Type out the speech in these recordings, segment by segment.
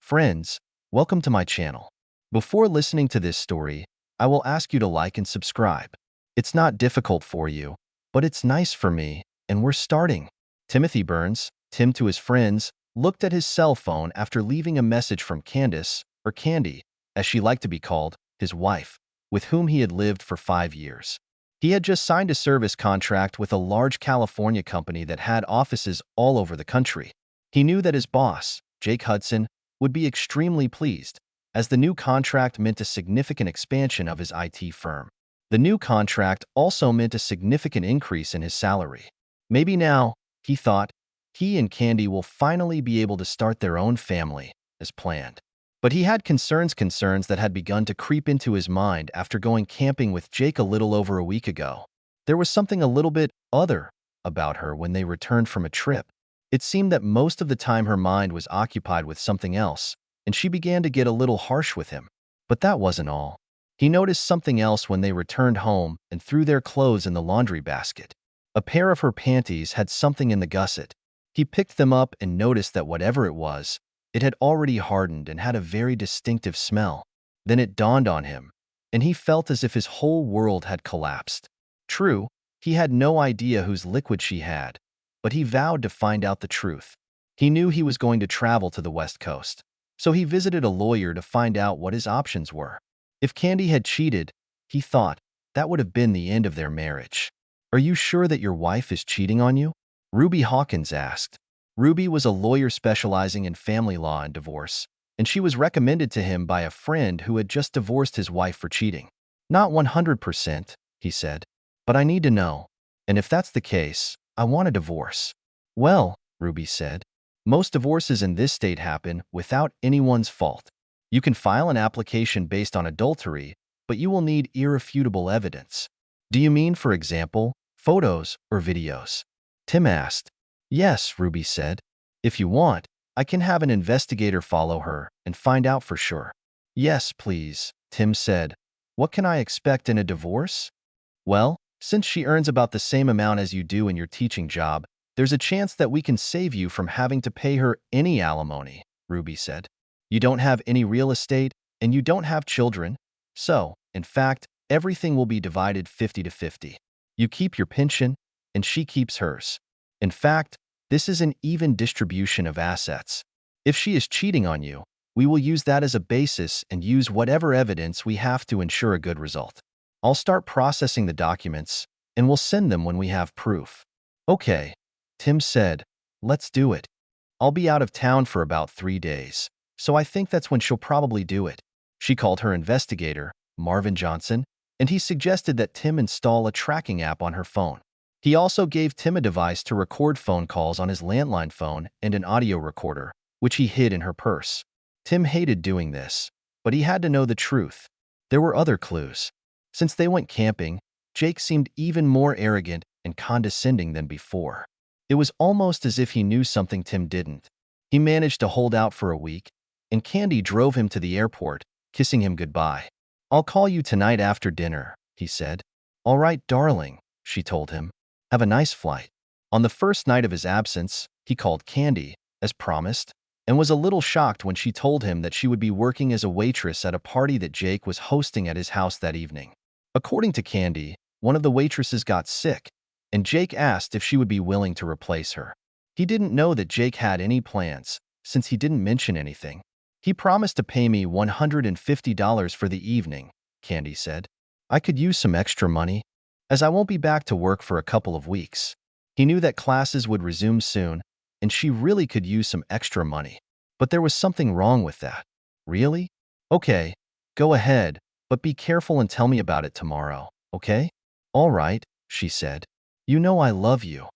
Friends, welcome to my channel. Before listening to this story, I will ask you to like and subscribe. It's not difficult for you, but it's nice for me, and we're starting. Timothy Burns, Tim to his friends, looked at his cell phone after leaving a message from Candace, or Candy, as she liked to be called, his wife, with whom he had lived for 5 years. He had just signed a service contract with a large California company that had offices all over the country. He knew that his boss, Jake Hudson, would be extremely pleased, as the new contract meant a significant expansion of his IT firm. The new contract also meant a significant increase in his salary. Maybe now, he thought, he and Candy will finally be able to start their own family, as planned. But he had concerns that had begun to creep into his mind after going camping with Jake a little over a week ago. There was something a little bit other about her when they returned from a trip. It seemed that most of the time her mind was occupied with something else, and she began to get a little harsh with him. But that wasn't all. He noticed something else when they returned home and threw their clothes in the laundry basket. A pair of her panties had something in the gusset. He picked them up and noticed that whatever it was, it had already hardened and had a very distinctive smell. Then it dawned on him, and he felt as if his whole world had collapsed. True, he had no idea whose liquid she had, but he vowed to find out the truth. He knew he was going to travel to the West Coast, so he visited a lawyer to find out what his options were. If Candy had cheated, he thought, that would have been the end of their marriage. "Are you sure that your wife is cheating on you?" Ruby Hawkins asked. Ruby was a lawyer specializing in family law and divorce, and she was recommended to him by a friend who had just divorced his wife for cheating. "Not 100%, he said, "but I need to know. And if that's the case, I want a divorce." "Well," Ruby said, "most divorces in this state happen without anyone's fault. You can file an application based on adultery, but you will need irrefutable evidence." "Do you mean, for example, photos or videos?" Tim asked. "Yes," Ruby said. "If you want, I can have an investigator follow her and find out for sure." "Yes, please," Tim said. "What can I expect in a divorce?" "Well, since she earns about the same amount as you do in your teaching job, there's a chance that we can save you from having to pay her any alimony," Ruby said. "You don't have any real estate, and you don't have children, so, in fact, everything will be divided 50 to 50. You keep your pension, and she keeps hers. In fact, this is an even distribution of assets. If she is cheating on you, we will use that as a basis and use whatever evidence we have to ensure a good result. I'll start processing the documents, and we'll send them when we have proof." "Okay," Tim said. "Let's do it. I'll be out of town for about 3 days, so I think that's when she'll probably do it." She called her investigator, Marvin Johnson, and he suggested that Tim install a tracking app on her phone. He also gave Tim a device to record phone calls on his landline phone and an audio recorder, which he hid in her purse. Tim hated doing this, but he had to know the truth. There were other clues. Since they went camping, Jake seemed even more arrogant and condescending than before. It was almost as if he knew something Tim didn't. He managed to hold out for a week, and Candy drove him to the airport, kissing him goodbye. "I'll call you tonight after dinner," he said. "All right, darling," she told him. "Have a nice flight." On the first night of his absence, he called Candy, as promised, and was a little shocked when she told him that she would be working as a waitress at a party that Jake was hosting at his house that evening. According to Candy, one of the waitresses got sick, and Jake asked if she would be willing to replace her. He didn't know that Jake had any plans, since he didn't mention anything. "He promised to pay me $150 for the evening," Candy said. "I could use some extra money, as I won't be back to work for a couple of weeks." He knew that classes would resume soon, and she really could use some extra money. But there was something wrong with that. "Really? Okay, go ahead, but be careful and tell me about it tomorrow, okay?" "All right," she said. "You know I love you,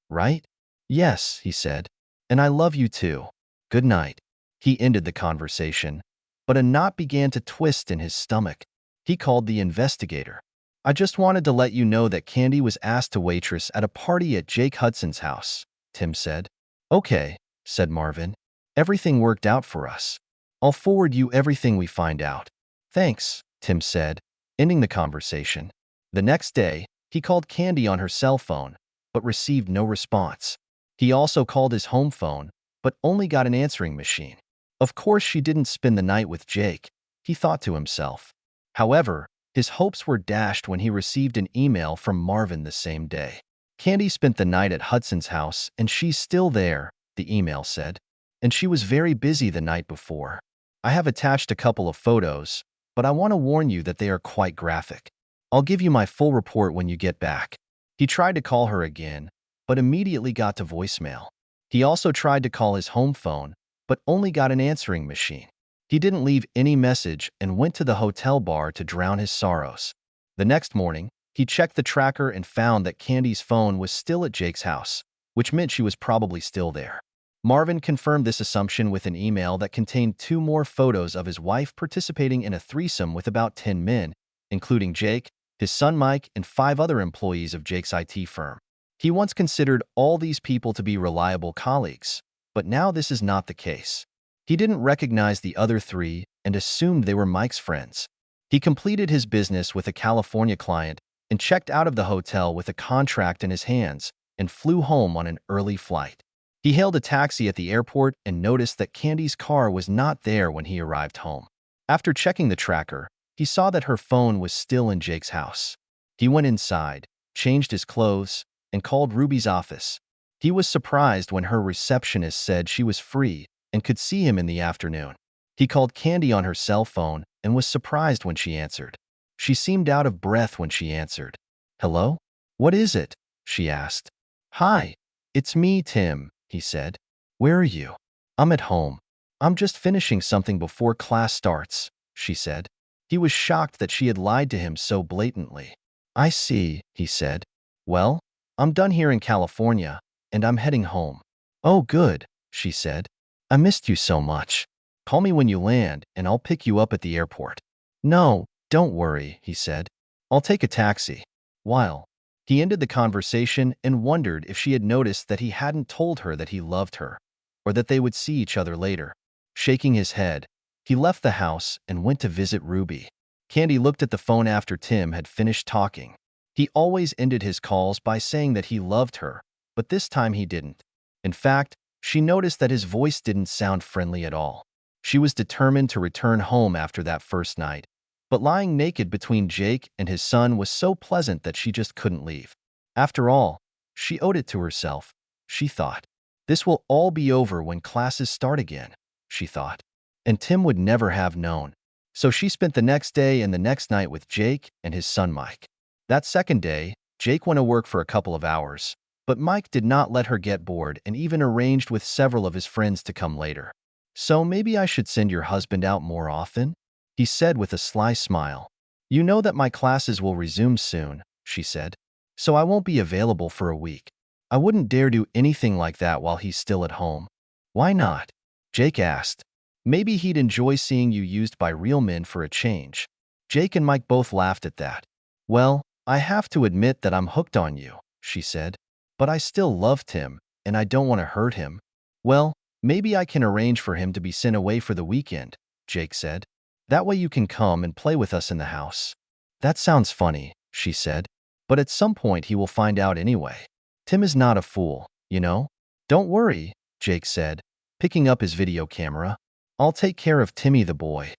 right?" "Yes," he said, "and I love you too. Good night." He ended the conversation, but a knot began to twist in his stomach. He called the investigator. "I just wanted to let you know that Candy was asked to waitress at a party at Jake Hudson's house," Tim said. "Okay," said Marvin. "Everything worked out for us. I'll forward you everything we find out." "Thanks," Tim said, ending the conversation. The next day, he called Candy on her cell phone, but received no response. He also called his home phone, but only got an answering machine. Of course she didn't spend the night with Jake, he thought to himself. However, his hopes were dashed when he received an email from Marvin the same day. Candy spent the night at Hudson's house, and she's still there, the email said. And she was very busy the night before. I have attached a couple of photos, but I want to warn you that they are quite graphic. I'll give you my full report when you get back. He tried to call her again, but immediately got to voicemail. He also tried to call his home phone, but only got an answering machine. He didn't leave any message and went to the hotel bar to drown his sorrows. The next morning, he checked the tracker and found that Candy's phone was still at Jake's house, which meant she was probably still there. Marvin confirmed this assumption with an email that contained 2 more photos of his wife participating in a threesome with about 10 men, including Jake, his son Mike, and 5 other employees of Jake's IT firm. He once considered all these people to be reliable colleagues, but now this is not the case. He didn't recognize the other 3 and assumed they were Mike's friends. He completed his business with a California client and checked out of the hotel with a contract in his hands and flew home on an early flight. He hailed a taxi at the airport and noticed that Candy's car was not there when he arrived home. After checking the tracker, he saw that her phone was still in Jake's house. He went inside, changed his clothes, and called Ruby's office. He was surprised when her receptionist said she was free and could see him in the afternoon. He called Candy on her cell phone and was surprised when she answered. She seemed out of breath when she answered. "Hello? What is it?" she asked. "Hi, it's me, Tim," he said. "Where are you?" "I'm at home. I'm just finishing something before class starts," she said. He was shocked that she had lied to him so blatantly. "I see," he said. "Well, I'm done here in California, and I'm heading home." "Oh, good," she said. "I missed you so much. Call me when you land, and I'll pick you up at the airport." "No, don't worry," he said. "I'll take a taxi." While he ended the conversation and wondered if she had noticed that he hadn't told her that he loved her, or that they would see each other later. Shaking his head, he left the house and went to visit Ruby. Candy looked at the phone after Tim had finished talking. He always ended his calls by saying that he loved her, but this time he didn't. In fact, she noticed that his voice didn't sound friendly at all. She was determined to return home after that first night, but lying naked between Jake and his son was so pleasant that she just couldn't leave. After all, she owed it to herself, she thought. This will all be over when classes start again, she thought. And Tim would never have known. So she spent the next day and the next night with Jake and his son Mike. That second day, Jake went to work for a couple of hours, but Mike did not let her get bored and even arranged with several of his friends to come later. "So maybe I should send your husband out more often?" he said with a sly smile. "You know that my classes will resume soon," she said, "so I won't be available for a week." "I wouldn't dare do anything like that while he's still at home." "Why not?" Jake asked. "Maybe he'd enjoy seeing you used by real men for a change." Jake and Mike both laughed at that. "Well, I have to admit that I'm hooked on you," she said. "But I still loved him, and I don't want to hurt him." "Well, maybe I can arrange for him to be sent away for the weekend," Jake said. "That way you can come and play with us in the house." "That sounds funny," she said. "But at some point he will find out anyway. Tim is not a fool, you know." "Don't worry," Jake said, picking up his video camera. "I'll take care of Timmy the boy.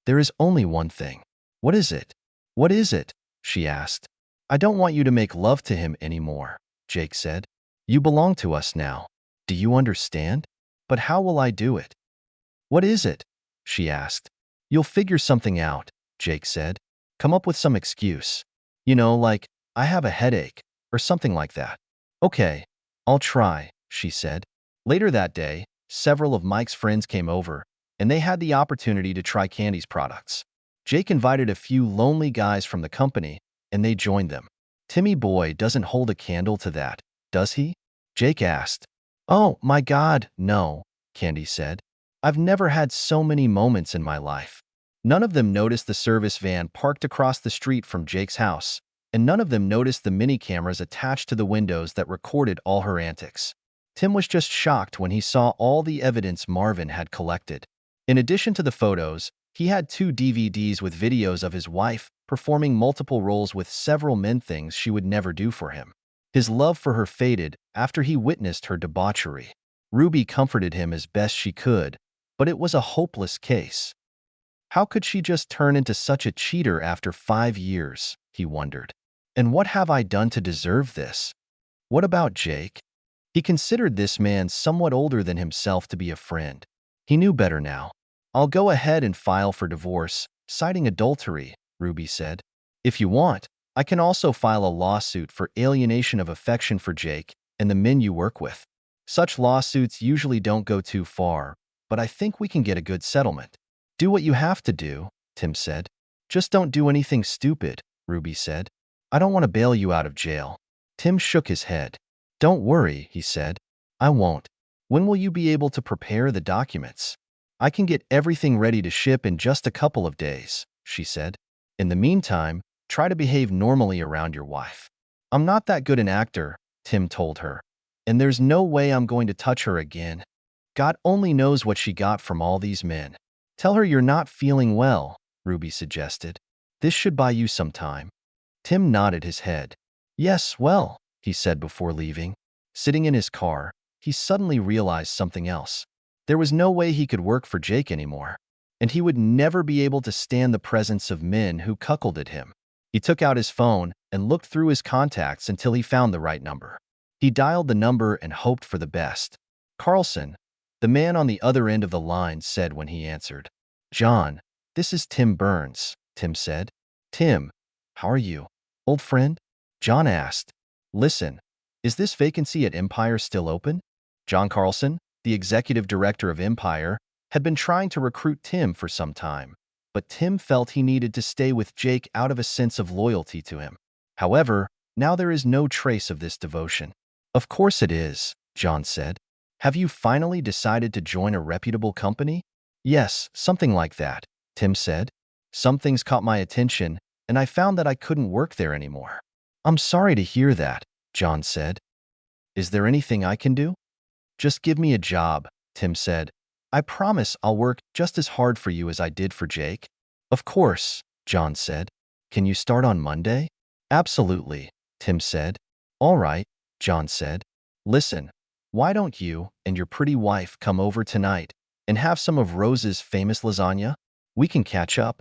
There is only one thing." "What is it?" "What is it?" she asked. "I don't want you to make love to him anymore," Jake said. "You belong to us now. Do you understand?" "But how will I do it?" "What is it?" she asked. "You'll figure something out," Jake said. "Come up with some excuse. You know, like, I have a headache, or something like that." "Okay, I'll try," she said. Later that day, several of Mike's friends came over, and they had the opportunity to try Candy's products. Jake invited a few lonely guys from the company, and they joined them. "Timmy boy doesn't hold a candle to that, does he?" Jake asked. "Oh, my God, no," Candy said. "I've never had so many moments in my life." None of them noticed the service van parked across the street from Jake's house, and none of them noticed the mini cameras attached to the windows that recorded all her antics. Tim was just shocked when he saw all the evidence Marvin had collected. In addition to the photos, he had 2 DVDs with videos of his wife performing multiple roles with several men, things she would never do for him. His love for her faded after he witnessed her debauchery. Ruby comforted him as best she could, But it was a hopeless case. How could she just turn into such a cheater after 5 years, he wondered. And what have I done to deserve this? What about Jake? He considered this man somewhat older than himself to be a friend. He knew better now. I'll go ahead and file for divorce, citing adultery, Ruby said. If you want, I can also file a lawsuit for alienation of affection for Jake and the men you work with. Such lawsuits usually don't go too far, but I think we can get a good settlement. Do what you have to do, Tim said. Just don't do anything stupid, Ruby said. I don't want to bail you out of jail. Tim shook his head. Don't worry, he said. I won't. When will you be able to prepare the documents? I can get everything ready to ship in just a couple of days, she said. In the meantime, try to behave normally around your wife. I'm not that good an actor, Tim told her. And there's no way I'm going to touch her again. God only knows what she got from all these men. Tell her you're not feeling well, Ruby suggested. This should buy you some time. Tim nodded his head. Yes, well, he said before leaving. Sitting in his car, he suddenly realized something else. There was no way he could work for Jake anymore, and he would never be able to stand the presence of men who cuckolded him. He took out his phone and looked through his contacts until he found the right number. He dialed the number and hoped for the best. Carlson, the man on the other end of the line, said when he answered. John, this is Tim Burns, Tim said. Tim, how are you? Old friend? John asked. Listen, is this vacancy at Empire still open? John Carlson, the executive director of Empire, had been trying to recruit Tim for some time, but Tim felt he needed to stay with Jake out of a sense of loyalty to him. However, now there is no trace of this devotion. Of course it is, John said. Have you finally decided to join a reputable company? Yes, something like that, Tim said. Some things caught my attention, and I found that I couldn't work there anymore. I'm sorry to hear that, John said. Is there anything I can do? Just give me a job, Tim said. I promise I'll work just as hard for you as I did for Jake. Of course, John said. Can you start on Monday? Absolutely, Tim said. All right, John said. Listen, why don't you and your pretty wife come over tonight and have some of Rose's famous lasagna? We can catch up,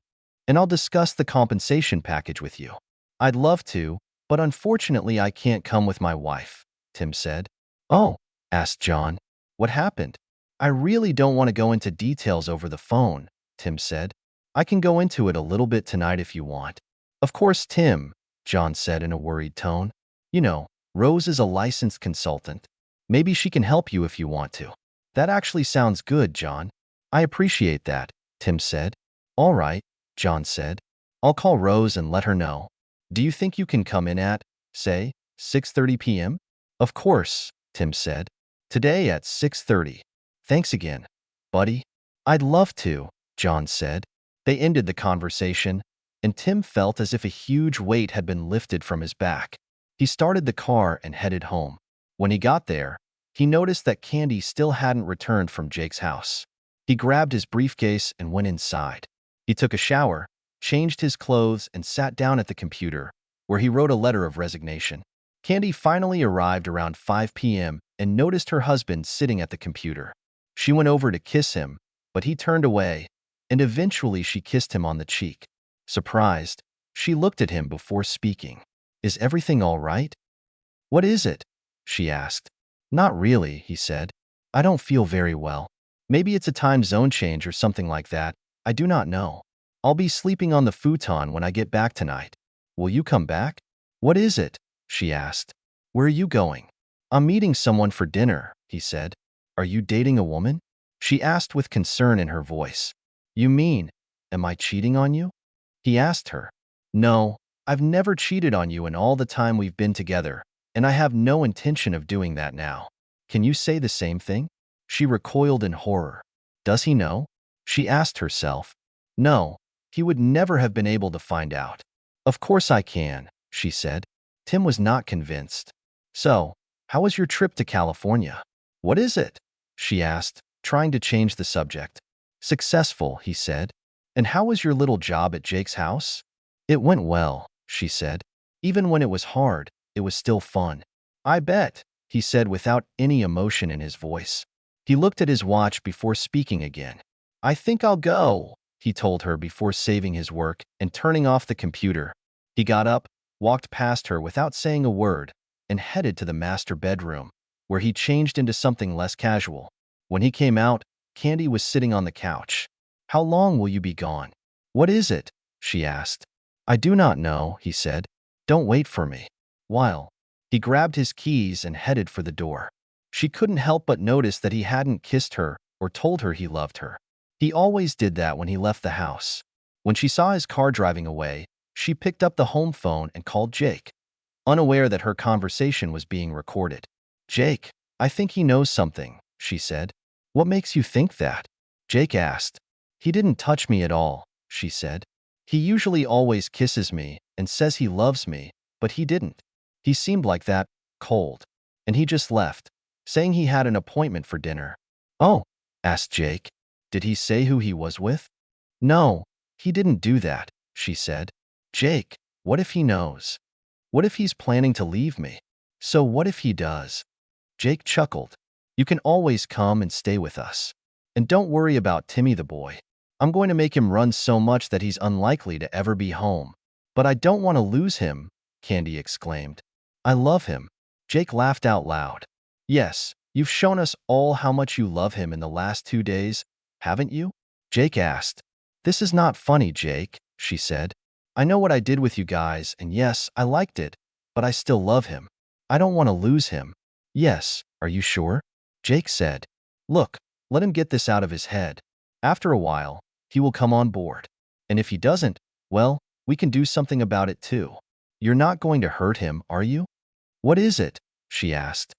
and I'll discuss the compensation package with you. I'd love to, but unfortunately I can't come with my wife, Tim said. Oh, asked John. What happened? I really don't want to go into details over the phone, Tim said. I can go into it a little bit tonight if you want. Of course, Tim, John said in a worried tone. You know, Rose is a licensed consultant. Maybe she can help you if you want to. That actually sounds good, John. I appreciate that, Tim said. All right, John said. I'll call Rose and let her know. Do you think you can come in at, say, 6:30 p.m.? Of course, Tim said. Today at 6:30. Thanks again, buddy. I'd love to, John said. They ended the conversation, and Tim felt as if a huge weight had been lifted from his back. He started the car and headed home. When he got there, he noticed that Candy still hadn't returned from Jake's house. He grabbed his briefcase and went inside. He took a shower, changed his clothes, and sat down at the computer, where he wrote a letter of resignation. Candy finally arrived around 5 p.m. and noticed her husband sitting at the computer. She went over to kiss him, but he turned away, and eventually she kissed him on the cheek. Surprised, she looked at him before speaking. Is everything all right? What is it? She asked. Not really, he said. I don't feel very well. Maybe it's a time zone change or something like that. I do not know. I'll be sleeping on the futon when I get back tonight. Will you come back? What is it? She asked. Where are you going? I'm meeting someone for dinner, he said. Are you dating a woman? She asked with concern in her voice. You mean, am I cheating on you? He asked her. No, I've never cheated on you in all the time we've been together, and I have no intention of doing that now. Can you say the same thing? She recoiled in horror. Does he know? She asked herself. No, he would never have been able to find out. Of course I can, she said. Tim was not convinced. So, how was your trip to California? What is it? She asked, trying to change the subject. Successful, he said. And how was your little job at Jake's house? It went well, she said. Even when it was hard, it was still fun. I bet, he said without any emotion in his voice. He looked at his watch before speaking again. I think I'll go, he told her before saving his work and turning off the computer. He got up, walked past her without saying a word, and headed to the master bedroom, where he changed into something less casual. When he came out, Candy was sitting on the couch. How long will you be gone? What is it? She asked. I do not know, he said. Don't wait for me. While he grabbed his keys and headed for the door. She couldn't help but notice that he hadn't kissed her or told her he loved her. He always did that when he left the house. When she saw his car driving away, she picked up the home phone and called Jake, unaware that her conversation was being recorded. Jake, I think he knows something, she said. What makes you think that? Jake asked. He didn't touch me at all, she said. He usually always kisses me and says he loves me, but he didn't. He seemed like that, cold. And he just left, saying he had an appointment for dinner. Oh, asked Jake. Did he say who he was with? No, he didn't do that, she said. Jake, what if he knows? What if he's planning to leave me? So what if he does? Jake chuckled. You can always come and stay with us. And don't worry about Timmy the boy. I'm going to make him run so much that he's unlikely to ever be home. But I don't want to lose him, Candy exclaimed. I love him. Jake laughed out loud. Yes, you've shown us all how much you love him in the last 2 days, haven't you? Jake asked. This is not funny, Jake, she said. I know what I did with you guys, and yes, I liked it, but I still love him. I don't want to lose him. Yes, are you sure? Jake said. Look, let him get this out of his head. After a while, he will come on board. And if he doesn't, well, we can do something about it too. You're not going to hurt him, are you? What is it? She asked.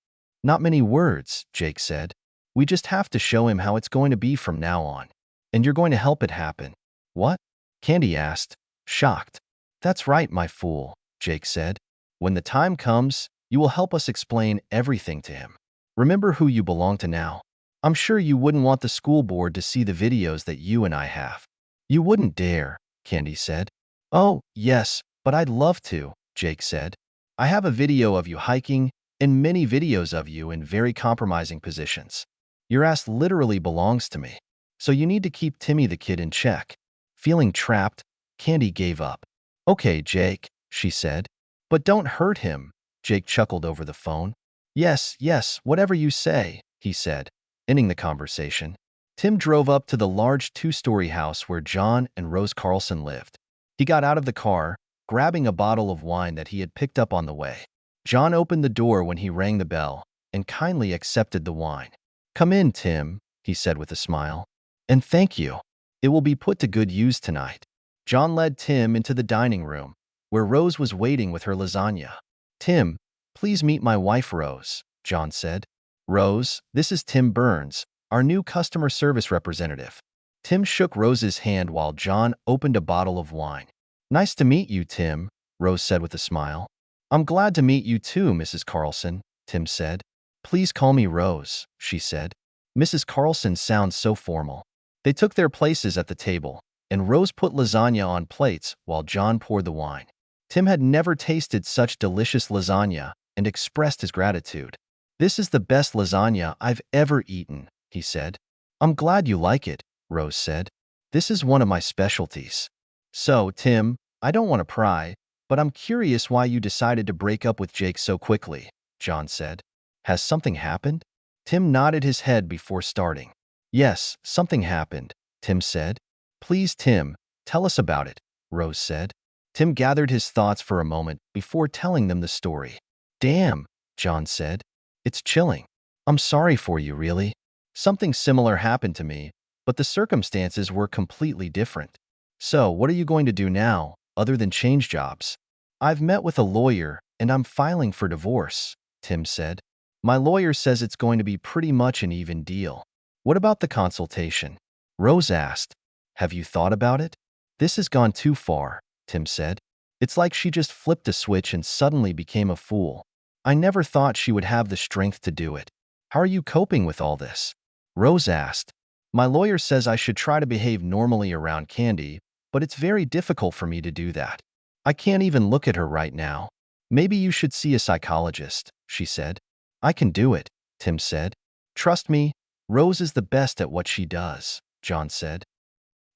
Not many words, Jake said. We just have to show him how it's going to be from now on. And you're going to help it happen. What? Candy asked, shocked. That's right, my fool, Jake said. When the time comes, you will help us explain everything to him. Remember who you belong to now. I'm sure you wouldn't want the school board to see the videos that you and I have. You wouldn't dare, Candy said. Oh, yes, but I'd love to, Jake said. I have a video of you hiking and many videos of you in very compromising positions. Your ass literally belongs to me. So you need to keep Timmy the kid in check. Feeling trapped, Candy gave up. Okay, Jake, she said. But don't hurt him, Jake chuckled over the phone. Yes, yes, whatever you say, he said, ending the conversation. Tim drove up to the large 2-story house where John and Rose Carlson lived. He got out of the car, grabbing a bottle of wine that he had picked up on the way. John opened the door when he rang the bell and kindly accepted the wine. Come in, Tim, he said with a smile. And thank you. It will be put to good use tonight. John led Tim into the dining room, where Rose was waiting with her lasagna. Tim, please meet my wife, Rose, John said. Rose, this is Tim Burns, our new customer service representative. Tim shook Rose's hand while John opened a bottle of wine. Nice to meet you, Tim, Rose said with a smile. I'm glad to meet you too, Mrs. Carlson, Tim said. Please call me Rose, she said. Mrs. Carlson sounds so formal. They took their places at the table, and Rose put lasagna on plates while John poured the wine. Tim had never tasted such delicious lasagna and expressed his gratitude. This is the best lasagna I've ever eaten, he said. I'm glad you like it, Rose said. This is one of my specialties. So, Tim, I don't want to pry, but I'm curious why you decided to break up with Jake so quickly, John said. Has something happened? Tim nodded his head before starting. Yes, something happened, Tim said. Please, Tim, tell us about it, Rose said. Tim gathered his thoughts for a moment before telling them the story. Damn, John said. It's chilling. I'm sorry for you, really. Something similar happened to me, but the circumstances were completely different. So, what are you going to do now, other than change jobs? I've met with a lawyer, and I'm filing for divorce, Tim said. My lawyer says it's going to be pretty much an even deal. What about the consultation? Rose asked. Have you thought about it? This has gone too far, Tim said. It's like she just flipped a switch and suddenly became a fool. I never thought she would have the strength to do it. How are you coping with all this? Rose asked. My lawyer says I should try to behave normally around Candy, but it's very difficult for me to do that. I can't even look at her right now. Maybe you should see a psychologist, she said. I can do it, Tim said. Trust me, Rose is the best at what she does, John said.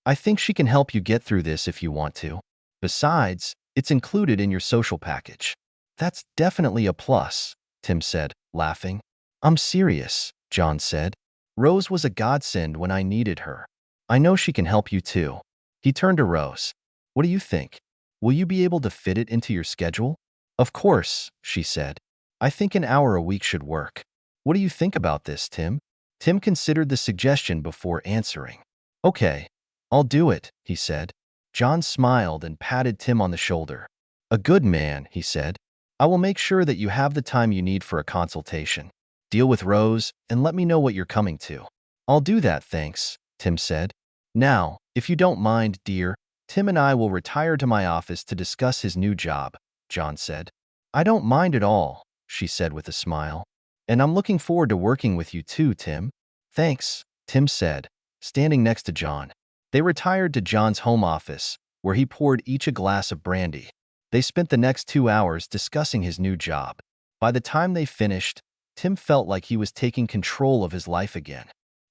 I think she can help you get through this if you want to. Besides, it's included in your social package. That's definitely a plus, Tim said, laughing. I'm serious, John said. Rose was a godsend when I needed her. I know she can help you too. He turned to Rose. What do you think? Will you be able to fit it into your schedule? Of course, she said. I think an hour a week should work. What do you think about this, Tim? Tim considered the suggestion before answering. Okay, I'll do it, he said. John smiled and patted Tim on the shoulder. A good man, he said. I will make sure that you have the time you need for a consultation. Deal with Rose and let me know what you're coming to. I'll do that, thanks, Tim said. Now, if you don't mind, dear, Tim and I will retire to my office to discuss his new job, John said. I don't mind at all, she said with a smile. And I'm looking forward to working with you too, Tim. Thanks, Tim said, standing next to John. They retired to John's home office, where he poured each a glass of brandy. They spent the next 2 hours discussing his new job. By the time they finished, Tim felt like he was taking control of his life again.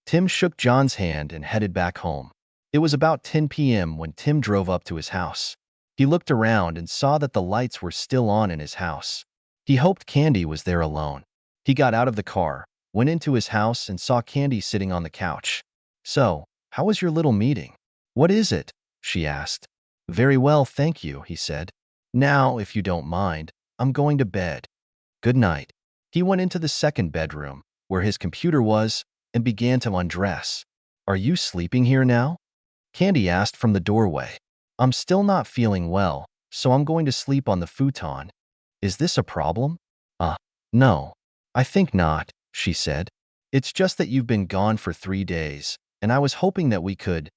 Tim shook John's hand and headed back home. It was about 10 p.m. when Tim drove up to his house. He looked around and saw that the lights were still on in his house. He hoped Candy was there alone. He got out of the car, went into his house, and saw Candy sitting on the couch. So, how was your little meeting? What is it? She asked. Very well, thank you, he said. Now, if you don't mind, I'm going to bed. Good night. He went into the second bedroom, where his computer was, and began to undress. Are you sleeping here now? Candy asked from the doorway. I'm still not feeling well, so I'm going to sleep on the futon. Is this a problem? No. I think not, she said. It's just that you've been gone for 3 days, and I was hoping that we could,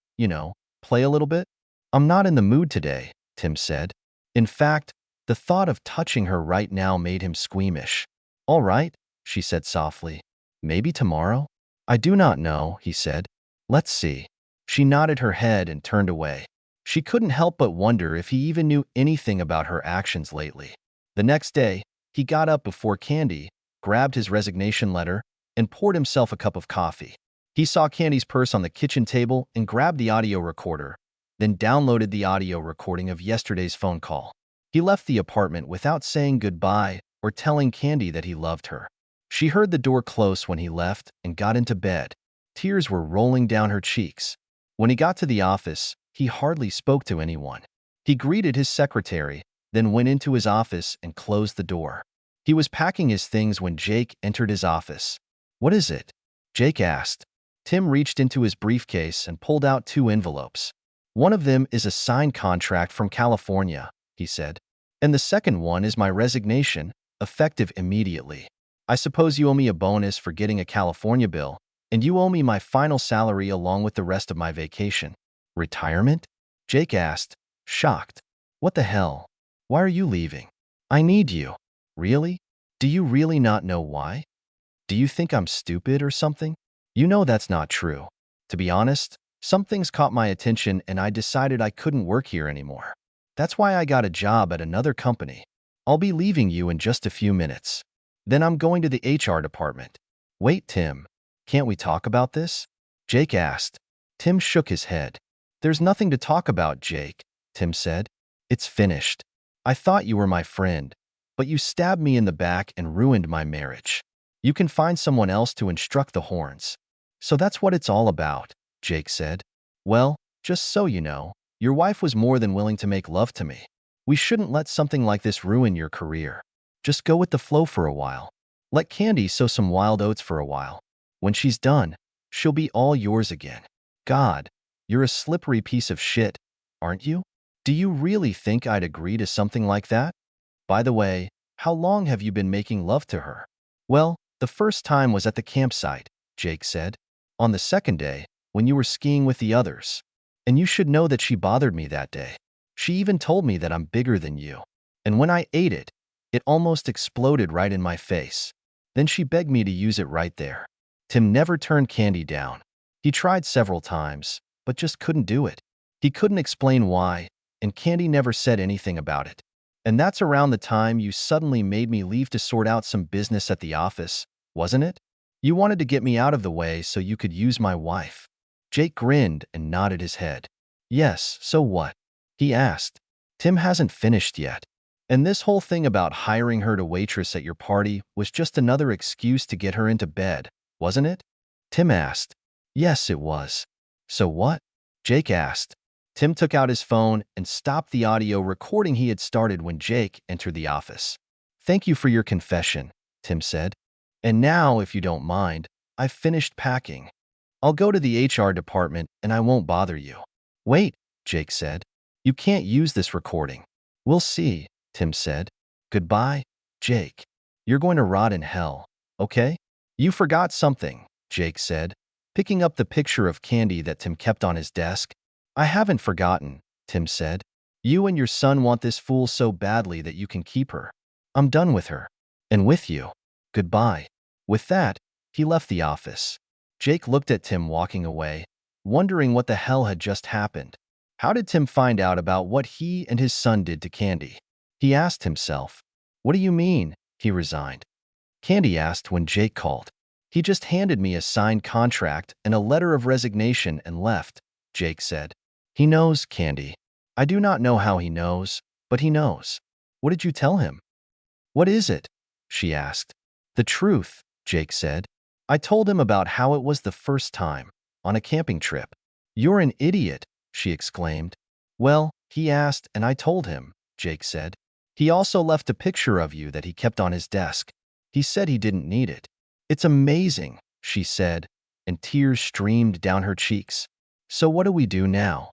play a little bit. I'm not in the mood today, Tim said. In fact, the thought of touching her right now made him squeamish. All right, she said softly. Maybe tomorrow? I do not know, he said. Let's see. She nodded her head and turned away. She couldn't help but wonder if he even knew anything about her actions lately. The next day, he got up before Candy, grabbed his resignation letter, and poured himself a cup of coffee. He saw Candy's purse on the kitchen table and grabbed the audio recorder, then downloaded the audio recording of yesterday's phone call. He left the apartment without saying goodbye or telling Candy that he loved her. She heard the door close when he left and got into bed. Tears were rolling down her cheeks. When he got to the office, he hardly spoke to anyone. He greeted his secretary, then went into his office and closed the door. He was packing his things when Jake entered his office. What is it? Jake asked. Tim reached into his briefcase and pulled out 2 envelopes. One of them is a signed contract from California, he said. And the second one is my resignation, effective immediately. I suppose you owe me a bonus for getting a California bill, and you owe me my final salary along with the rest of my vacation. Retirement? Jake asked, shocked. What the hell? Why are you leaving? I need you. Really? Do you really not know why? Do you think I'm stupid or something? You know that's not true. To be honest, some things caught my attention and I decided I couldn't work here anymore. That's why I got a job at another company. I'll be leaving you in just a few minutes. Then I'm going to the HR department. Wait, Tim. Can't we talk about this? Jake asked. Tim shook his head. There's nothing to talk about, Jake, Tim said. It's finished. I thought you were my friend, but you stabbed me in the back and ruined my marriage. You can find someone else to instruct the horns. So that's what it's all about, Jake said. Well, just so you know, your wife was more than willing to make love to me. We shouldn't let something like this ruin your career. Just go with the flow for a while. Let Candy sow some wild oats for a while. When she's done, she'll be all yours again. God, you're a slippery piece of shit, aren't you? Do you really think I'd agree to something like that? By the way, how long have you been making love to her? Well, the first time was at the campsite, Jake said. On the second day, when you were skiing with the others. And you should know that she bothered me that day. She even told me that I'm bigger than you. And when I ate it, it almost exploded right in my face. Then she begged me to use it right there. Tim never turned Candy down. He tried several times, but just couldn't do it. He couldn't explain why, and Candy never said anything about it. And that's around the time you suddenly made me leave to sort out some business at the office, wasn't it? You wanted to get me out of the way so you could use my wife. Jake grinned and nodded his head. Yes, so what? He asked. Tim hasn't finished yet. And this whole thing about hiring her to waitress at your party was just another excuse to get her into bed, wasn't it? Tim asked. Yes, it was. So what? Jake asked. Tim took out his phone and stopped the audio recording he had started when Jake entered the office. Thank you for your confession, Tim said. And now, if you don't mind, I've finished packing. I'll go to the HR department and I won't bother you. Wait, Jake said. You can't use this recording. We'll see, Tim said. Goodbye, Jake. You're going to rot in hell, okay? You forgot something, Jake said, picking up the picture of Candy that Tim kept on his desk. I haven't forgotten, Tim said. You and your son want this fool so badly that you can keep her. I'm done with her. And with you. Goodbye. With that, he left the office. Jake looked at Tim walking away, wondering what the hell had just happened. How did Tim find out about what he and his son did to Candy? He asked himself. What do you mean, he resigned? Candy asked when Jake called. He just handed me a signed contract and a letter of resignation and left, Jake said. He knows, Candy. I do not know how he knows, but he knows. What did you tell him? What is it? She asked. The truth, Jake said. I told him about how it was the first time, on a camping trip. You're an idiot, she exclaimed. Well, he asked and I told him, Jake said. He also left a picture of you that he kept on his desk. He said he didn't need it. It's amazing, she said, and tears streamed down her cheeks. So what do we do now?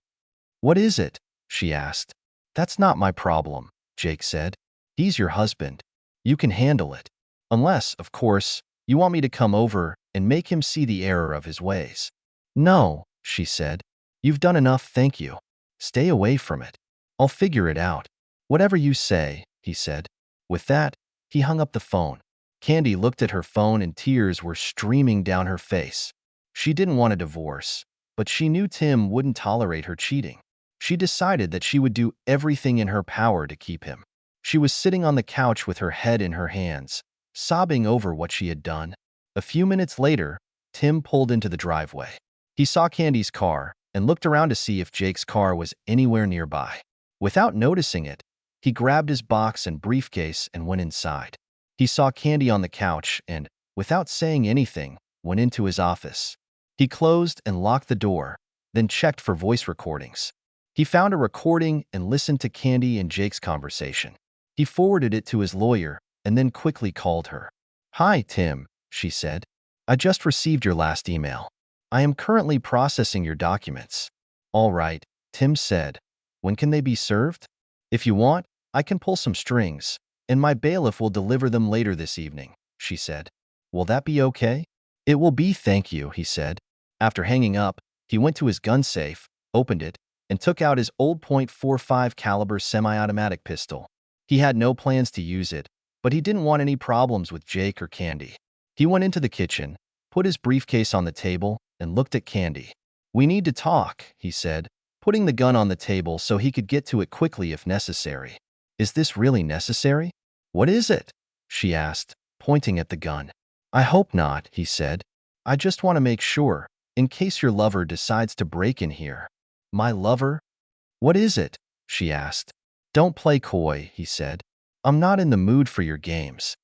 What is it? She asked. That's not my problem, Jake said. He's your husband. You can handle it. Unless, of course, you want me to come over and make him see the error of his ways. No, she said. You've done enough, thank you. Stay away from it. I'll figure it out. Whatever you say, he said. With that, he hung up the phone. Candy looked at her phone and tears were streaming down her face. She didn't want a divorce, but she knew Tim wouldn't tolerate her cheating. She decided that she would do everything in her power to keep him. She was sitting on the couch with her head in her hands, sobbing over what she had done. A few minutes later, Tim pulled into the driveway. He saw Candy's car and looked around to see if Jake's car was anywhere nearby. Without noticing it, he grabbed his box and briefcase and went inside. He saw Candy on the couch and, without saying anything, went into his office. He closed and locked the door, then checked for voice recordings. He found a recording and listened to Candy and Jake's conversation. He forwarded it to his lawyer and then quickly called her. Hi, Tim, she said. I just received your last email. I am currently processing your documents. All right, Tim said. When can they be served? If you want, I can pull some strings, and my bailiff will deliver them later this evening, she said. Will that be okay? It will be, thank you, he said. After hanging up, he went to his gun safe, opened it, and took out his old .45 caliber semi-automatic pistol. He had no plans to use it, but he didn't want any problems with Jake or Candy. He went into the kitchen, put his briefcase on the table, and looked at Candy. We need to talk, he said, putting the gun on the table so he could get to it quickly if necessary. Is this really necessary? What is it? She asked, pointing at the gun. I hope not, he said. I just want to make sure, in case your lover decides to break in here. My lover? What is it? She asked. Don't play coy, he said. I'm not in the mood for your games.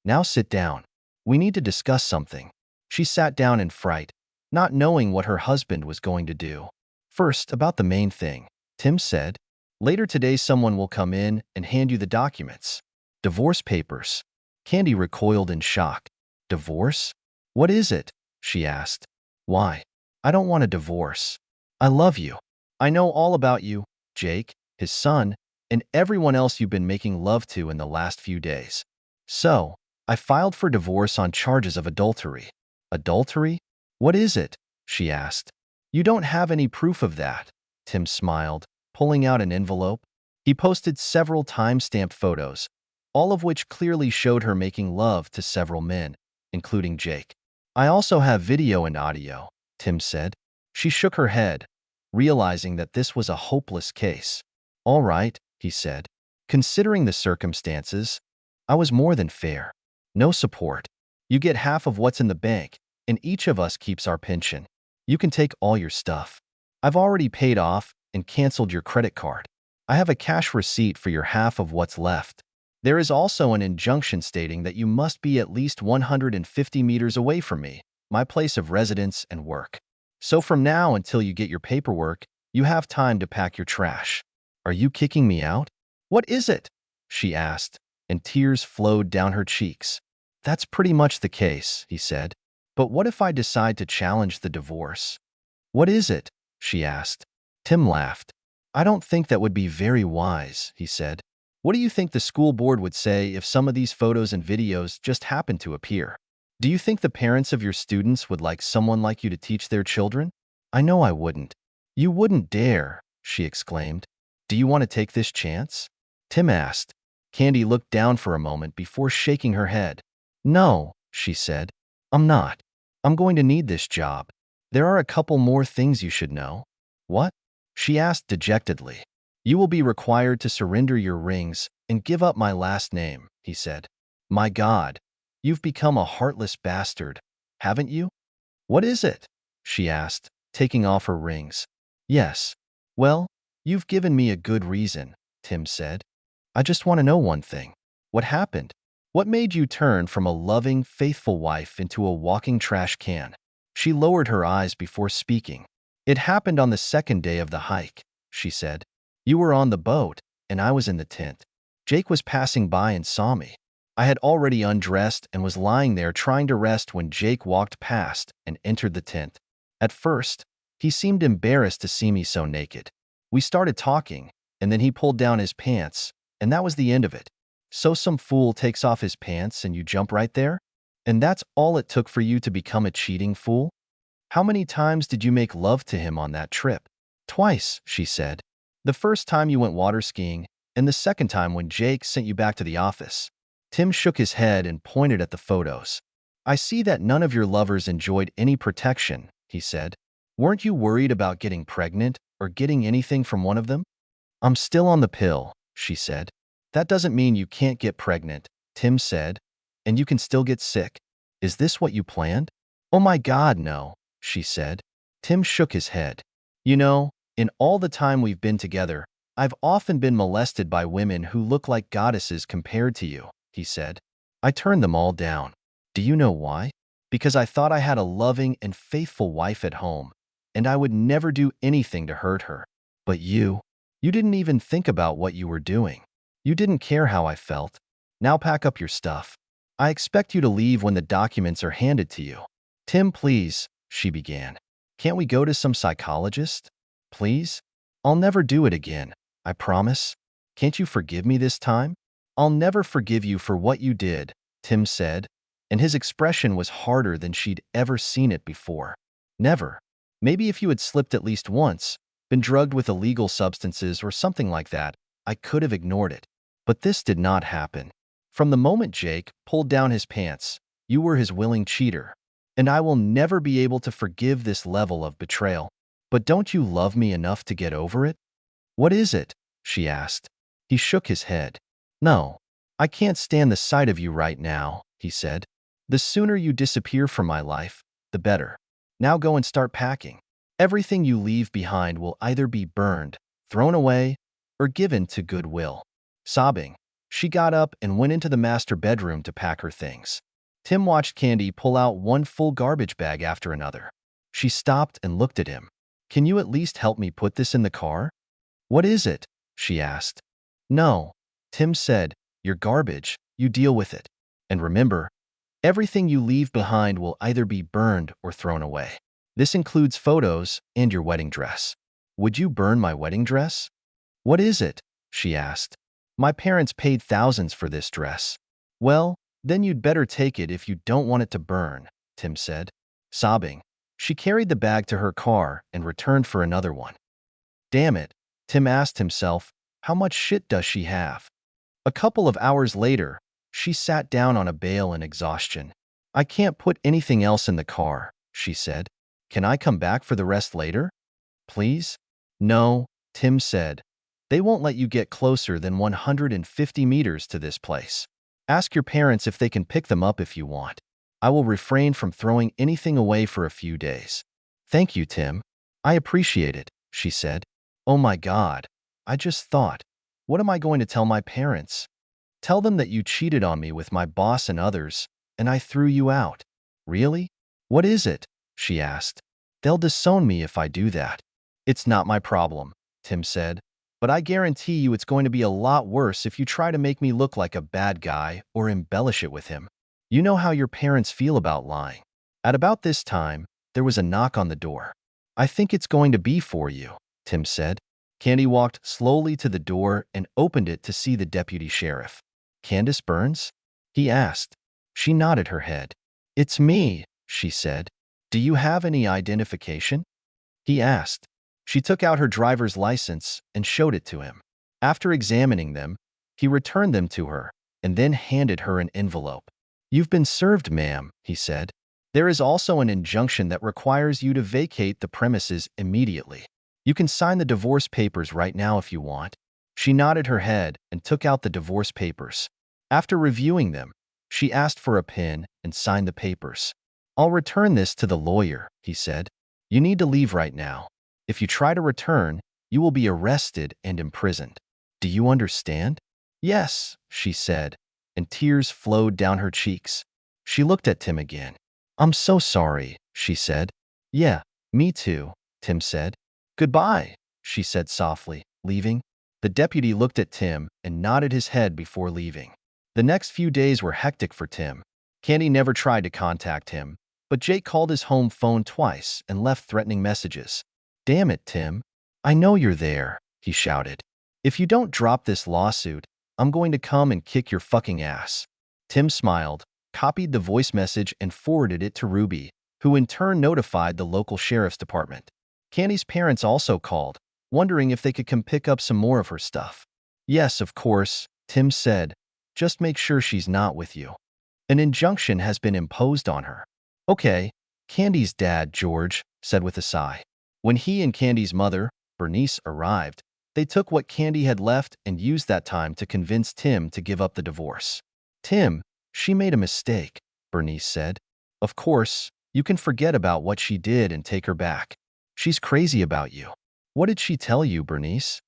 Now sit down. We need to discuss something. She sat down in fright, not knowing what her husband was going to do. First, about the main thing, Tim said. Later today someone will come in and hand you the documents. Divorce papers. Candy recoiled in shock. Divorce? What is it? She asked. Why? I don't want a divorce. I love you. I know all about you, Jake, his son, and everyone else you've been making love to in the last few days. So, I filed for divorce on charges of adultery. Adultery? What is it? She asked. You don't have any proof of that, Tim smiled, pulling out an envelope. He posted several time-stamped photos, all of which clearly showed her making love to several men, including Jake. I also have video and audio, Tim said. She shook her head, realizing that this was a hopeless case. All right, he said. Considering the circumstances, I was more than fair. No support. You get half of what's in the bank, and each of us keeps our pension. You can take all your stuff. I've already paid off and canceled your credit card. I have a cash receipt for your half of what's left. There is also an injunction stating that you must be at least 150 meters away from me, my place of residence and work. So from now until you get your paperwork, you have time to pack your trash. Are you kicking me out? What is it? She asked, and tears flowed down her cheeks. That's pretty much the case, he said. But what if I decide to challenge the divorce? What is it? She asked. Tim laughed. I don't think that would be very wise, he said. What do you think the school board would say if some of these photos and videos just happened to appear? Do you think the parents of your students would like someone like you to teach their children? I know I wouldn't. You wouldn't dare, she exclaimed. Do you want to take this chance? Tim asked. Candy looked down for a moment before shaking her head. No, she said. I'm not. I'm going to need this job. There are a couple more things you should know. What? She asked dejectedly. You will be required to surrender your rings and give up my last name, he said. My God, you've become a heartless bastard, haven't you? What is it? She asked, taking off her rings. Yes. Well, you've given me a good reason, Tim said. I just want to know one thing. What happened? What made you turn from a loving, faithful wife into a walking trash can? She lowered her eyes before speaking. It happened on the second day of the hike, she said. You were on the boat, and I was in the tent. Jake was passing by and saw me. I had already undressed and was lying there trying to rest when Jake walked past and entered the tent. At first, he seemed embarrassed to see me so naked. We started talking, and then he pulled down his pants, and that was the end of it. So some fool takes off his pants and you jump right there? And that's all it took for you to become a cheating fool? How many times did you make love to him on that trip? Twice, she said. The first time you went water skiing, and the second time when Jake sent you back to the office. Tim shook his head and pointed at the photos. I see that none of your lovers enjoyed any protection, he said. Weren't you worried about getting pregnant or getting anything from one of them? I'm still on the pill, she said. That doesn't mean you can't get pregnant, Tim said. And you can still get sick. Is this what you planned? Oh my God, no, she said. Tim shook his head. You know, in all the time we've been together, I've often been molested by women who look like goddesses compared to you, he said. I turned them all down. Do you know why? Because I thought I had a loving and faithful wife at home, and I would never do anything to hurt her. But you didn't even think about what you were doing. You didn't care how I felt. Now pack up your stuff. I expect you to leave when the documents are handed to you. Tim, please, she began. Can't we go to some psychologist? Please? I'll never do it again, I promise. Can't you forgive me this time? I'll never forgive you for what you did, Tim said, and his expression was harder than she'd ever seen it before. Never. Maybe if you had slipped at least once, been drugged with illegal substances or something like that, I could have ignored it. But this did not happen. From the moment Jake pulled down his pants, you were his willing cheater. And I will never be able to forgive this level of betrayal. But don't you love me enough to get over it? What is it? She asked. He shook his head. No, I can't stand the sight of you right now, he said. The sooner you disappear from my life, the better. Now go and start packing. Everything you leave behind will either be burned, thrown away, or given to goodwill. Sobbing, she got up and went into the master bedroom to pack her things. Tim watched Candy pull out one full garbage bag after another. She stopped and looked at him. Can you at least help me put this in the car? What is it? She asked. No, Tim said. Your garbage, you deal with it. And remember, everything you leave behind will either be burned or thrown away. This includes photos and your wedding dress. Would you burn my wedding dress? What is it? She asked. My parents paid thousands for this dress. Well, then you'd better take it if you don't want it to burn, Tim said. Sobbing, she carried the bag to her car and returned for another one. Damn it, Tim asked himself, how much shit does she have? A couple of hours later, she sat down on a bale in exhaustion. I can't put anything else in the car, she said. Can I come back for the rest later? Please? No, Tim said. They won't let you get closer than 150 meters to this place. Ask your parents if they can pick them up if you want. I will refrain from throwing anything away for a few days. Thank you, Tim. I appreciate it, she said. Oh my God. I just thought, what am I going to tell my parents? Tell them that you cheated on me with my boss and others, and I threw you out. Really? What is it? She asked. They'll disown me if I do that. It's not my problem, Tim said. But I guarantee you it's going to be a lot worse if you try to make me look like a bad guy or embellish it with him. You know how your parents feel about lying. At about this time, there was a knock on the door. I think it's going to be for you, Tim said. Candy walked slowly to the door and opened it to see the deputy sheriff. Candace Burns? He asked. She nodded her head. It's me, she said. Do you have any identification? He asked. She took out her driver's license and showed it to him. After examining them, he returned them to her and then handed her an envelope. You've been served, ma'am, he said. There is also an injunction that requires you to vacate the premises immediately. You can sign the divorce papers right now if you want. She nodded her head and took out the divorce papers. After reviewing them, she asked for a pen and signed the papers. I'll return this to the lawyer, he said. You need to leave right now. If you try to return, you will be arrested and imprisoned. Do you understand? Yes, she said, and tears flowed down her cheeks. She looked at Tim again. I'm so sorry, she said. Yeah, me too, Tim said. Goodbye, she said softly, leaving. The deputy looked at Tim and nodded his head before leaving. The next few days were hectic for Tim. Candy never tried to contact him, but Jake called his home phone twice and left threatening messages. Damn it, Tim. I know you're there, he shouted. If you don't drop this lawsuit, I'm going to come and kick your fucking ass. Tim smiled, copied the voice message and forwarded it to Ruby, who in turn notified the local sheriff's department. Candy's parents also called, wondering if they could come pick up some more of her stuff. Yes, of course, Tim said. Just make sure she's not with you. An injunction has been imposed on her. Okay, Candy's dad, George, said with a sigh. When he and Candy's mother, Bernice, arrived, they took what Candy had left and used that time to convince Tim to give up the divorce. Tim, she made a mistake, Bernice said. Of course, you can forget about what she did and take her back. She's crazy about you. What did she tell you, Bernice?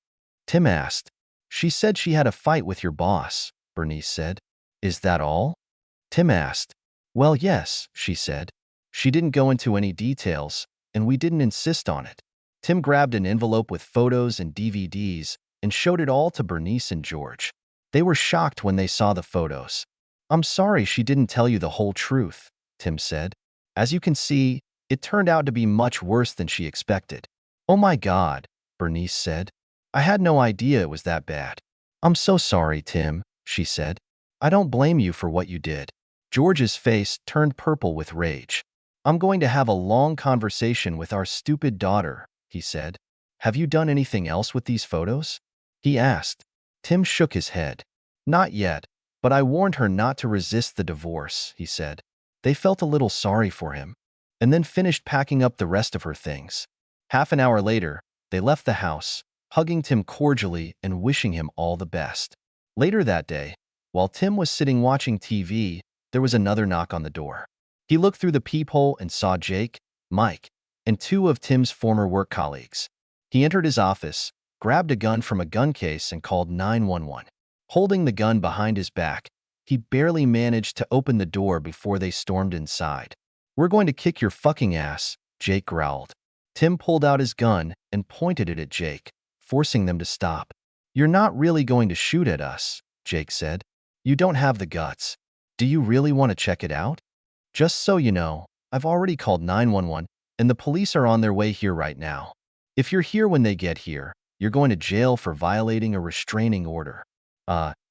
Tim asked. She said she had a fight with your boss, Bernice said. Is that all? Tim asked. Well, yes, she said. She didn't go into any details, and we didn't insist on it. Tim grabbed an envelope with photos and DVDs and showed it all to Bernice and George. They were shocked when they saw the photos. I'm sorry she didn't tell you the whole truth, Tim said. As you can see, it turned out to be much worse than she expected. Oh my God, Bernice said. I had no idea it was that bad. I'm so sorry, Tim, she said. I don't blame you for what you did. George's face turned purple with rage. I'm going to have a long conversation with our stupid daughter, he said. Have you done anything else with these photos? He asked. Tim shook his head. Not yet, but I warned her not to resist the divorce, he said. They felt a little sorry for him, and then finished packing up the rest of her things. Half an hour later, they left the house, hugging Tim cordially and wishing him all the best. Later that day, while Tim was sitting watching TV, there was another knock on the door. He looked through the peephole and saw Jake, Mike, and two of Tim's former work colleagues. He entered his office, grabbed a gun from a gun case and called 911. Holding the gun behind his back, he barely managed to open the door before they stormed inside. We're going to kick your fucking ass, Jake growled. Tim pulled out his gun and pointed it at Jake, forcing them to stop. You're not really going to shoot at us, Jake said. You don't have the guts. Do you really want to check it out? Just so you know, I've already called 911, and the police are on their way here right now. If you're here when they get here, you're going to jail for violating a restraining order.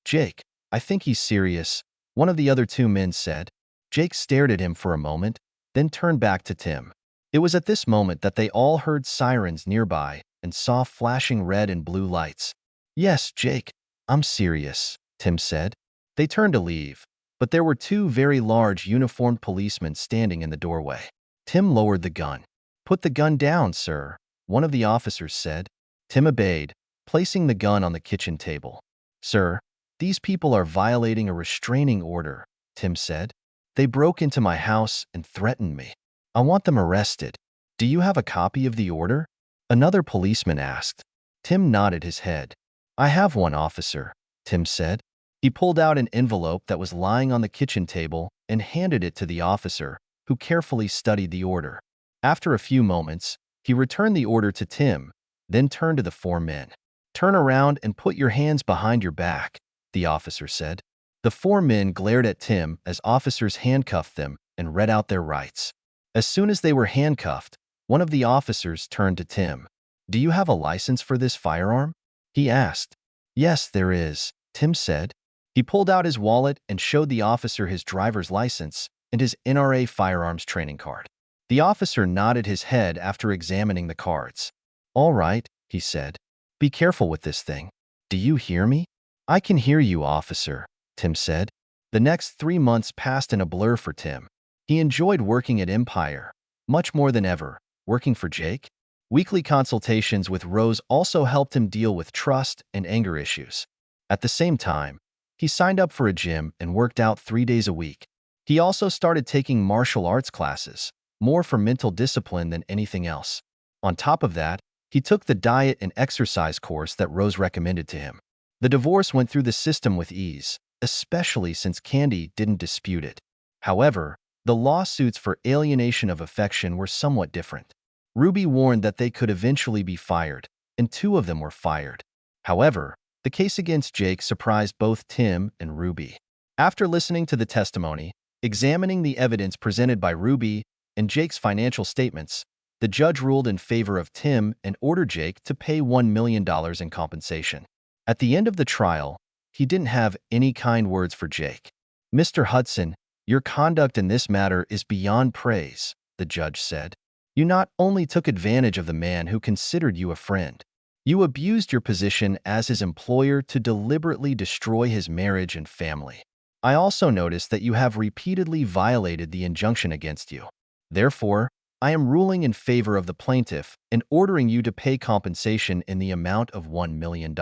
Jake, I think he's serious, one of the other two men said. Jake stared at him for a moment, then turned back to Tim. It was at this moment that they all heard sirens nearby and saw flashing red and blue lights. Yes, Jake, I'm serious, Tim said. They turned to leave, but there were two very large uniformed policemen standing in the doorway. Tim lowered the gun. Put the gun down, sir, one of the officers said. Tim obeyed, placing the gun on the kitchen table. Sir, these people are violating a restraining order, Tim said. They broke into my house and threatened me. I want them arrested. Do you have a copy of the order? Another policeman asked. Tim nodded his head. I have one, officer, Tim said. He pulled out an envelope that was lying on the kitchen table and handed it to the officer, who carefully studied the order. After a few moments, he returned the order to Tim, then turned to the four men. Turn around and put your hands behind your back, the officer said. The four men glared at Tim as officers handcuffed them and read out their rights. As soon as they were handcuffed, one of the officers turned to Tim. Do you have a license for this firearm? He asked. Yes, there is, Tim said. He pulled out his wallet and showed the officer his driver's license and his NRA firearms training card. The officer nodded his head after examining the cards. All right, he said. Be careful with this thing. Do you hear me? I can hear you, officer, Tim said. The next 3 months passed in a blur for Tim. He enjoyed working at Empire, much more than ever. Working for Jake? Weekly consultations with Rose also helped him deal with trust and anger issues. At the same time, he signed up for a gym and worked out 3 days a week. He also started taking martial arts classes, more for mental discipline than anything else. On top of that, he took the diet and exercise course that Rose recommended to him. The divorce went through the system with ease, especially since Candy didn't dispute it. However, the lawsuits for alienation of affection were somewhat different. Ruby warned that they could eventually be fired, and 2 of them were fired. However, the case against Jake surprised both Tim and Ruby. After listening to the testimony, examining the evidence presented by Ruby, and Jake's financial statements, the judge ruled in favor of Tim and ordered Jake to pay $1 million in compensation. At the end of the trial, he didn't have any kind words for Jake. Mr. Hudson, your conduct in this matter is beyond praise, the judge said. You not only took advantage of the man who considered you a friend, you abused your position as his employer to deliberately destroy his marriage and family. I also noticed that you have repeatedly violated the injunction against you. Therefore, I am ruling in favor of the plaintiff and ordering you to pay compensation in the amount of $1 million.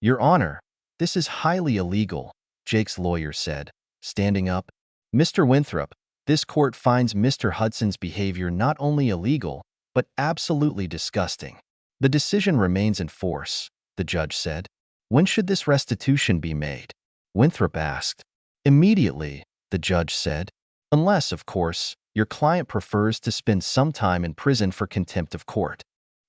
Your Honor, this is highly illegal, Jake's lawyer said, standing up. Mr. Winthrop, this court finds Mr. Hudson's behavior not only illegal, but absolutely disgusting. The decision remains in force, the judge said. When should this restitution be made? Winthrop asked. Immediately, the judge said. Unless, of course, your client prefers to spend some time in prison for contempt of court.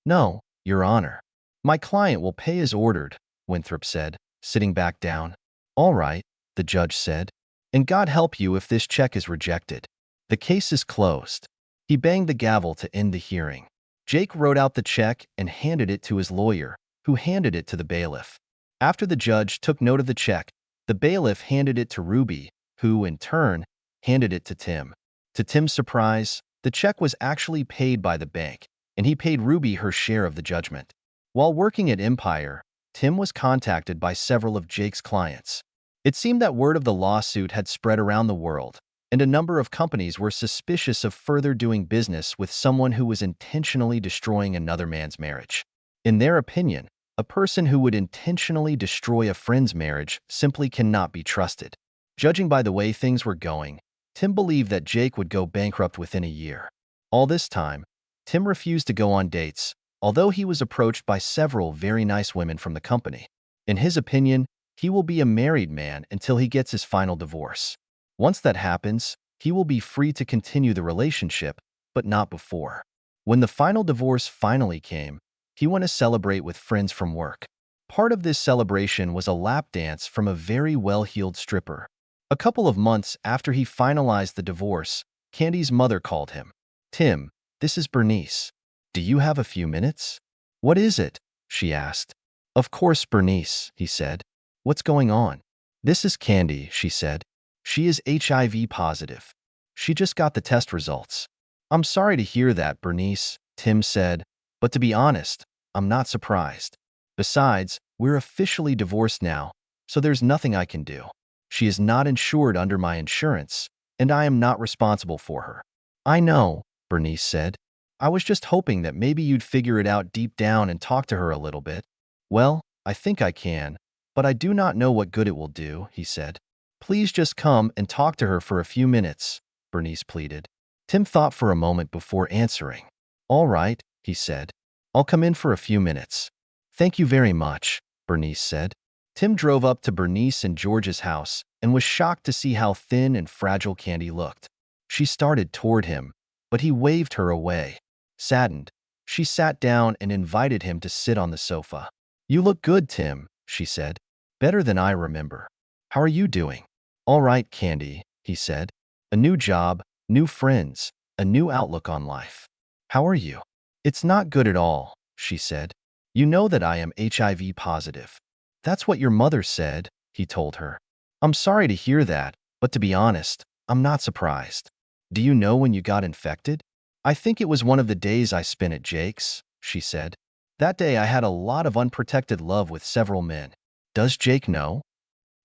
No, Your Honor. My client will pay as ordered, Winthrop said, sitting back down. All right, the judge said. And God help you if this check is rejected. The case is closed. He banged the gavel to end the hearing. Jake wrote out the check and handed it to his lawyer, who handed it to the bailiff. After the judge took note of the check, the bailiff handed it to Ruby, who, in turn, handed it to Tim. To Tim's surprise, the check was actually paid by the bank, and he paid Ruby her share of the judgment. While working at Empire, Tim was contacted by several of Jake's clients. It seemed that word of the lawsuit had spread around the world, and a number of companies were suspicious of further doing business with someone who was intentionally destroying another man's marriage. In their opinion, a person who would intentionally destroy a friend's marriage simply cannot be trusted. Judging by the way things were going, Tim believed that Jake would go bankrupt within a year. All this time, Tim refused to go on dates, although he was approached by several very nice women from the company. In his opinion, he will be a married man until he gets his final divorce. Once that happens, he will be free to continue the relationship, but not before. When the final divorce finally came, he went to celebrate with friends from work. Part of this celebration was a lap dance from a very well-heeled stripper. A couple of months after he finalized the divorce, Candy's mother called him. Tim, this is Bernice. Do you have a few minutes? What is it? She asked. Of course, Bernice, he said. What's going on? This is Candy, she said. She is HIV positive. She just got the test results. I'm sorry to hear that, Bernice, Tim said, but to be honest, I'm not surprised. Besides, we're officially divorced now, so there's nothing I can do. She is not insured under my insurance, and I am not responsible for her. I know, Bernice said. I was just hoping that maybe you'd figure it out deep down and talk to her a little bit. Well, I think I can, but I do not know what good it will do, he said. Please just come and talk to her for a few minutes, Bernice pleaded. Tim thought for a moment before answering. All right, he said. I'll come in for a few minutes. Thank you very much, Bernice said. Tim drove up to Bernice and George's house and was shocked to see how thin and fragile Candy looked. She started toward him, but he waved her away. Saddened, she sat down and invited him to sit on the sofa. You look good, Tim, she said. Better than I remember. How are you doing? All right, Candy, he said. A new job, new friends, a new outlook on life. How are you? It's not good at all, she said. You know that I am HIV positive. That's what your mother said, he told her. I'm sorry to hear that, but to be honest, I'm not surprised. Do you know when you got infected? I think it was one of the days I spent at Jake's, she said. That day I had a lot of unprotected love with several men. Does Jake know?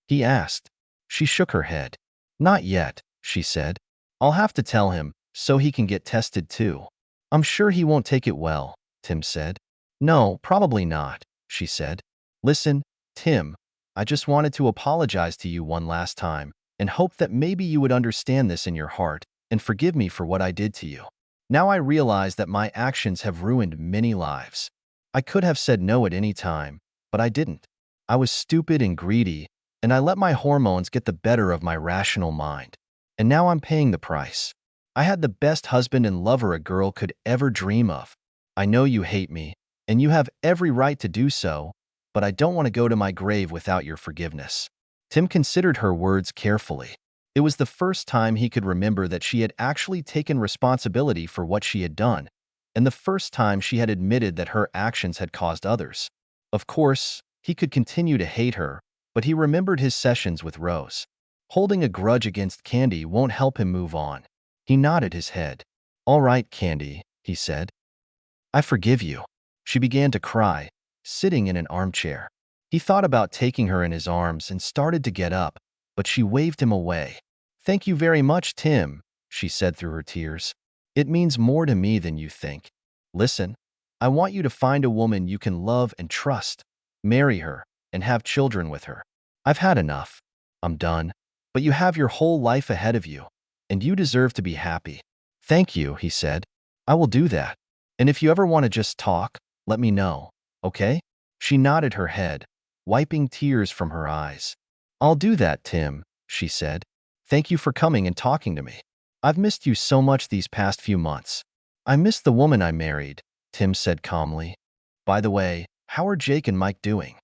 He asked. She shook her head. Not yet, she said. I'll have to tell him, so he can get tested too. I'm sure he won't take it well, Tim said. No, probably not, she said. Listen, Tim, I just wanted to apologize to you one last time and hope that maybe you would understand this in your heart and forgive me for what I did to you. Now I realize that my actions have ruined many lives. I could have said no at any time, but I didn't. I was stupid and greedy, and I let my hormones get the better of my rational mind. And now I'm paying the price. I had the best husband and lover a girl could ever dream of. I know you hate me, and you have every right to do so, but I don't want to go to my grave without your forgiveness. Tim considered her words carefully. It was the first time he could remember that she had actually taken responsibility for what she had done, and the first time she had admitted that her actions had caused others. Of course, he could continue to hate her, but he remembered his sessions with Rose. Holding a grudge against Candy won't help him move on. He nodded his head. All right, Candy, he said. I forgive you. She began to cry, sitting in an armchair. He thought about taking her in his arms and started to get up, but she waved him away. Thank you very much, Tim, she said through her tears. It means more to me than you think. Listen, I want you to find a woman you can love and trust, marry her, and have children with her. I've had enough. I'm done. But you have your whole life ahead of you, and you deserve to be happy. Thank you, he said. I will do that. And if you ever want to just talk, let me know, okay? She nodded her head, wiping tears from her eyes. I'll do that, Tim, she said. Thank you for coming and talking to me. I've missed you so much these past few months. I miss the woman I married, Tim said calmly. By the way, how are Jake and Mike doing?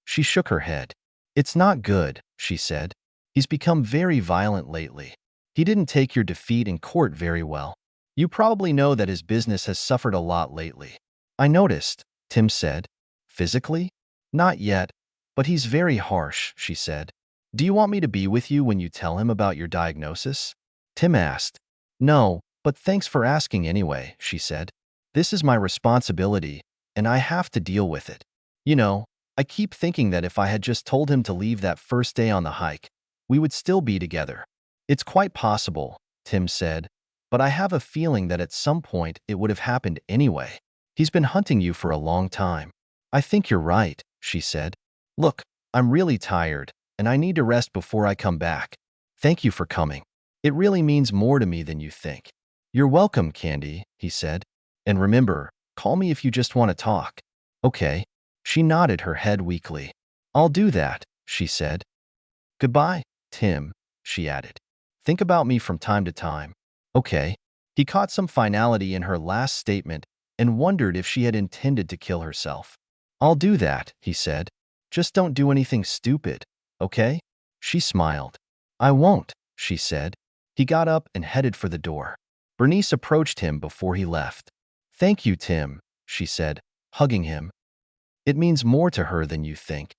She shook her head. It's not good, she said. He's become very violent lately. He didn't take your defeat in court very well. You probably know that his business has suffered a lot lately. I noticed, Tim said. Physically? Not yet, but he's very harsh, she said. Do you want me to be with you when you tell him about your diagnosis? Tim asked. No, but thanks for asking anyway, she said. This is my responsibility, and I have to deal with it. You know, I keep thinking that if I had just told him to leave that first day on the hike, we would still be together. It's quite possible, Tim said, but I have a feeling that at some point it would have happened anyway. He's been hunting you for a long time. I think you're right, she said. Look, I'm really tired, and I need to rest before I come back. Thank you for coming. It really means more to me than you think. You're welcome, Candy, he said. And remember, call me if you just want to talk. Okay. She nodded her head weakly. I'll do that, she said. Goodbye, Tim, she added. Think about me from time to time. Okay. He caught some finality in her last statement and wondered if she had intended to kill herself. I'll do that, he said. Just don't do anything stupid, okay? She smiled. I won't, she said. He got up and headed for the door. Bernice approached him before he left. Thank you, Tim, she said, hugging him. It means more to her than you think.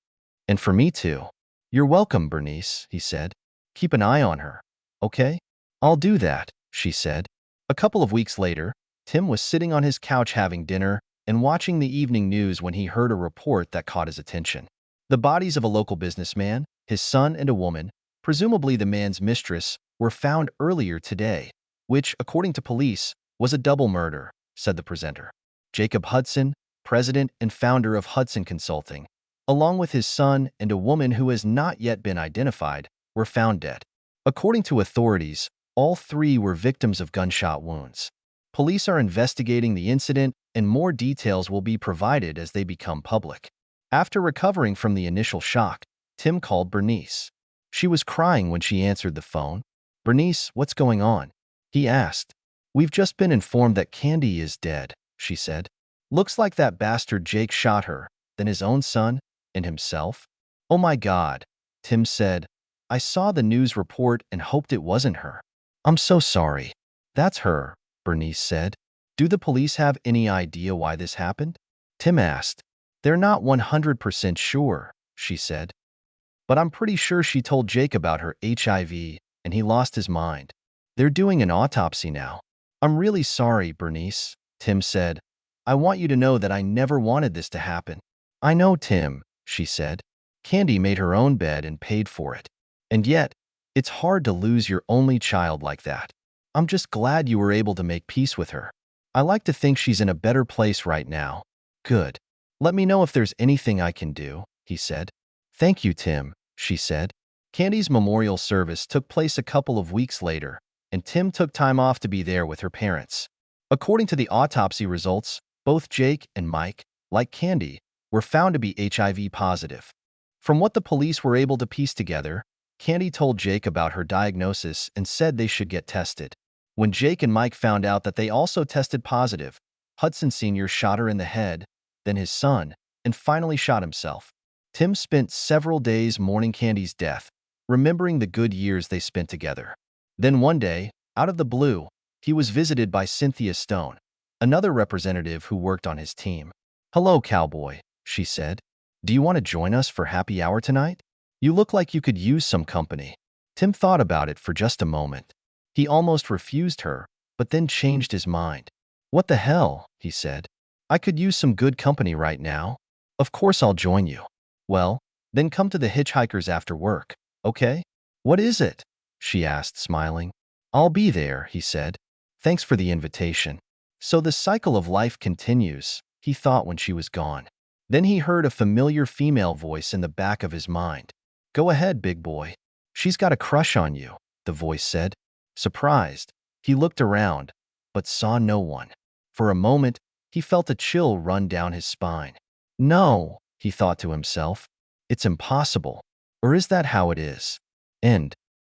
And for me too. You're welcome, Bernice, he said. Keep an eye on her, okay? I'll do that, she said. A couple of weeks later, Tim was sitting on his couch having dinner and watching the evening news when he heard a report that caught his attention. The bodies of a local businessman, his son, and a woman, presumably the man's mistress, were found earlier today, which, according to police, was a double murder, said the presenter. Jacob Hudson, president and founder of Hudson Consulting, along with his son and a woman who has not yet been identified, were found dead. According to authorities, all three were victims of gunshot wounds. Police are investigating the incident, and more details will be provided as they become public. After recovering from the initial shock, Tim called Bernice. She was crying when she answered the phone. "Bernice, what's going on?" he asked. "We've just been informed that Candy is dead," she said. "Looks like that bastard Jake shot her, then his own son, and himself." "Oh my God," Tim said. "I saw the news report and hoped it wasn't her." "I'm so sorry." "That's her," Bernice said. "Do the police have any idea why this happened?" Tim asked. "They're not 100% sure," she said. "But I'm pretty sure she told Jake about her HIV, and he lost his mind. They're doing an autopsy now." "I'm really sorry, Bernice," Tim said. "I want you to know that I never wanted this to happen." "I know, Tim," she said. "Candy made her own bed and paid for it. And yet, it's hard to lose your only child like that. I'm just glad you were able to make peace with her. I like to think she's in a better place right now." "Good. Let me know if there's anything I can do," he said. "Thank you, Tim," she said. Candy's memorial service took place a couple of weeks later, and Tim took time off to be there with her parents. According to the autopsy results, both Jake and Mike, like Candy, were found to be HIV positive. From what the police were able to piece together, Candy told Jake about her diagnosis and said they should get tested. When Jake and Mike found out that they also tested positive, Hudson Sr. shot her in the head, then his son, and finally shot himself. Tim spent several days mourning Candy's death, remembering the good years they spent together. Then one day, out of the blue, he was visited by Cynthia Stone, another representative who worked on his team. "Hello, cowboy," she said. "Do you want to join us for happy hour tonight? You look like you could use some company." Tim thought about it for just a moment. He almost refused her, but then changed his mind. "What the hell?" he said. "I could use some good company right now. Of course I'll join you." "Well, then come to the Hitchhikers after work, okay?" "What is it?" she asked, smiling. "I'll be there," he said. "Thanks for the invitation." So the cycle of life continues, he thought when she was gone. Then he heard a familiar female voice in the back of his mind. "Go ahead, big boy. She's got a crush on you," the voice said. Surprised, he looked around, but saw no one. For a moment, he felt a chill run down his spine. "No," he thought to himself. "It's impossible. Or is that how it is?" End.